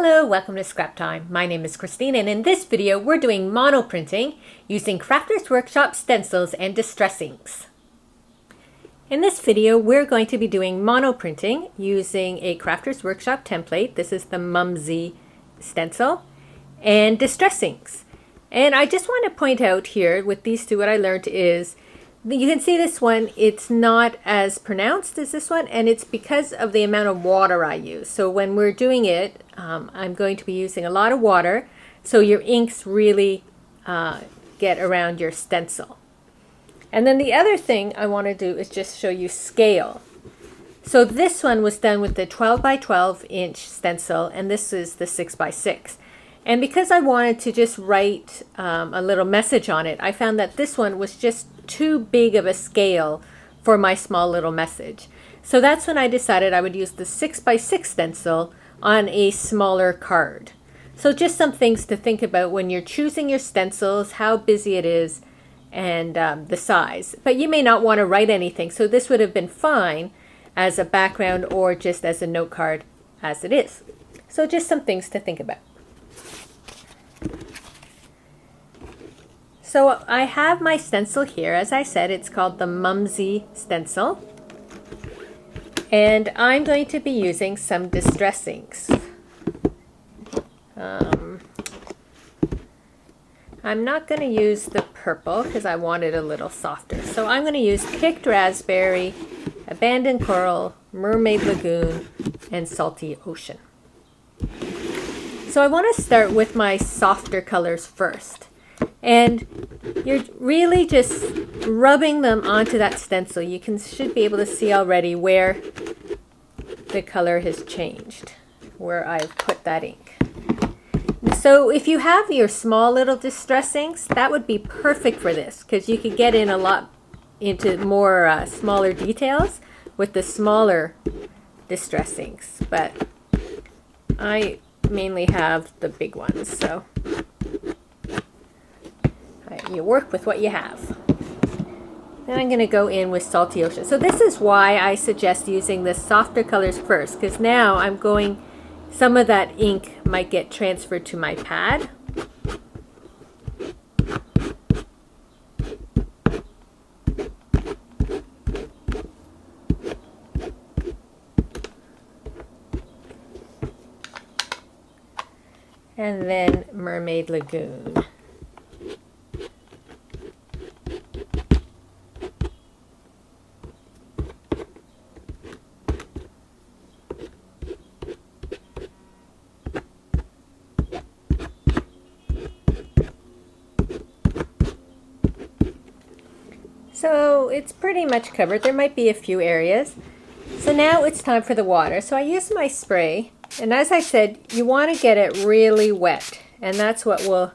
Hello, welcome to Scrap Time. My name is Christine, and in this video we're doing monoprinting using Crafters Workshop stencils and distress inks. In this video we're going to be doing monoprinting using a Crafters Workshop template. This is the Mumsy stencil and distress inks. And I just want to point out here with these two what I learned is you can see this one, it's not as pronounced as this one, and it's because of the amount of water I use. So when we're doing it, I'm going to be using a lot of water, so your inks really get around your stencil. And then the other thing I want to do is just show you scale. So this one was done with the 12 by 12 inch stencil, and this is the 6 by 6. And because I wanted to just write a little message on it, I found that this one was just too big of a scale for my small little message. So that's when I decided I would use the 6 by 6 stencil on a smaller card. So just some things to think about when you're choosing your stencils, how busy it is, and the size. But you may not want to write anything, so this would have been fine as a background or just as a note card as it is. So just some things to think about. So I have my stencil here. As I said, it's called the Mumsy stencil. And I'm going to be using some distress inks. I'm not going to use the purple because I want it a little softer. So I'm going to use Picked Raspberry, Abandoned Coral, Mermaid Lagoon, and Salty Ocean. So I want to start with my softer colors first. And you're really just rubbing them onto that stencil. You should be able to see already where the color has changed, where I've put that ink. So if you have your small little distress inks, that would be perfect for this because you could get in a lot into more smaller details with the smaller distress inks. But I mainly have the big ones, so you work with what you have. Then I'm going to go in with Salty Ocean. So this is why I suggest using the softer colors first, because now I'm going, some of that ink might get transferred to my pad. And then Mermaid Lagoon. So it's pretty much covered. There might be a few areas. So now it's time for the water. So I use my spray, and as I said, you want to get it really wet, and that's what will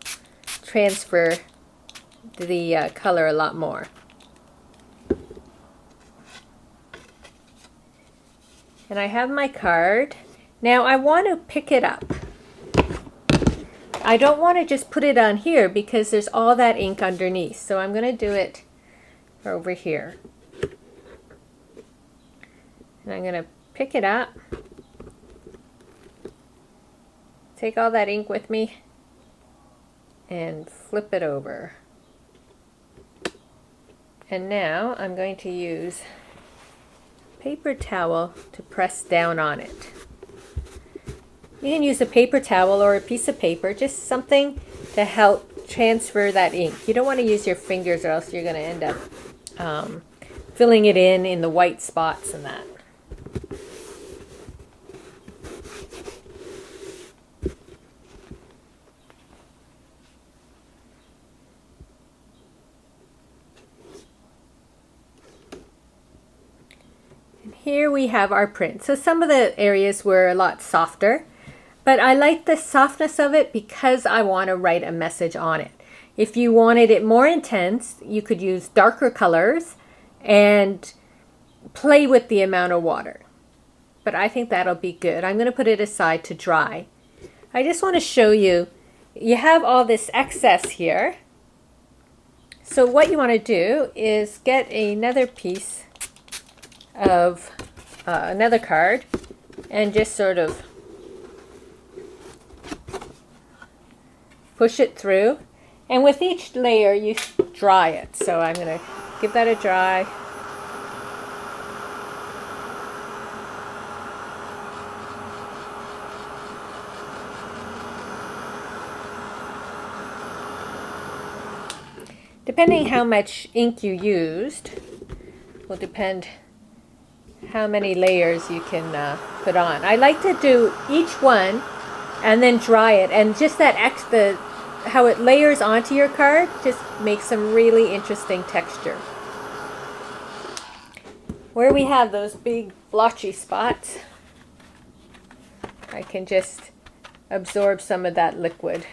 transfer the color a lot more. And I have my card. Now I want to pick it up. I don't want to just put it on here because there's all that ink underneath. So I'm going to do it over here. And I'm going to pick it up, take all that ink with me, and flip it over. And now I'm going to use a paper towel to press down on it. You can use a paper towel or a piece of paper, just something to help transfer that ink. You don't want to use your fingers or else you're going to end up filling it in the white spots and that. And here we have our print. So some of the areas were a lot softer, but I like the softness of it because I want to write a message on it. If you wanted it more intense, you could use darker colors and play with the amount of water. But I think that'll be good. I'm going to put it aside to dry. I just want to show you, you have all this excess here. So what you want to do is get another piece of another card and just sort of push it through. And with each layer, you dry it. So I'm going to give that a dry. Depending how much ink you used will depend how many layers you can put on. I like to do each one and then dry it, and just that extra, how it layers onto your card just makes some really interesting texture. Where we have those big blotchy spots, I can just absorb some of that liquid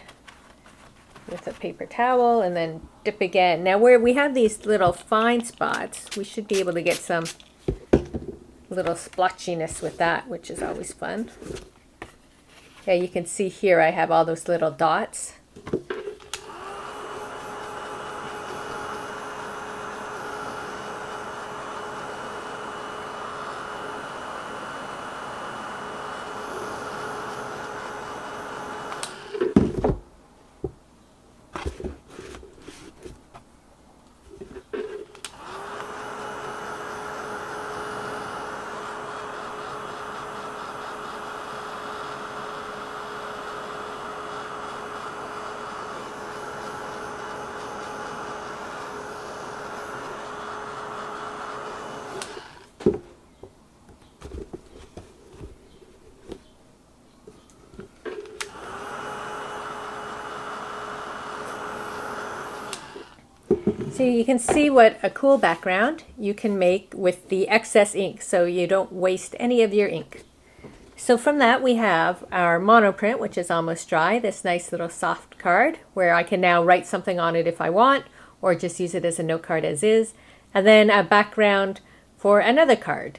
with a paper towel and then dip again. Now where we have these little fine spots, we should be able to get some little splotchiness with that, which is always fun. Yeah, you can see here I have all those little dots. So you can see what a cool background you can make with the excess ink, so you don't waste any of your ink. So from that we have our Monoprint, which is almost dry, this nice little soft card where I can now write something on it if I want, or just use it as a note card as is. And then a background for another card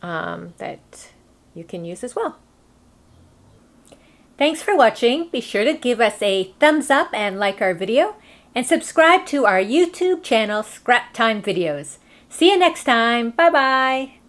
that you can use as well. Thanks for watching. Be sure to give us a thumbs up and like our video, and subscribe to our YouTube channel, Scrap Time Videos. See you next time. Bye-bye.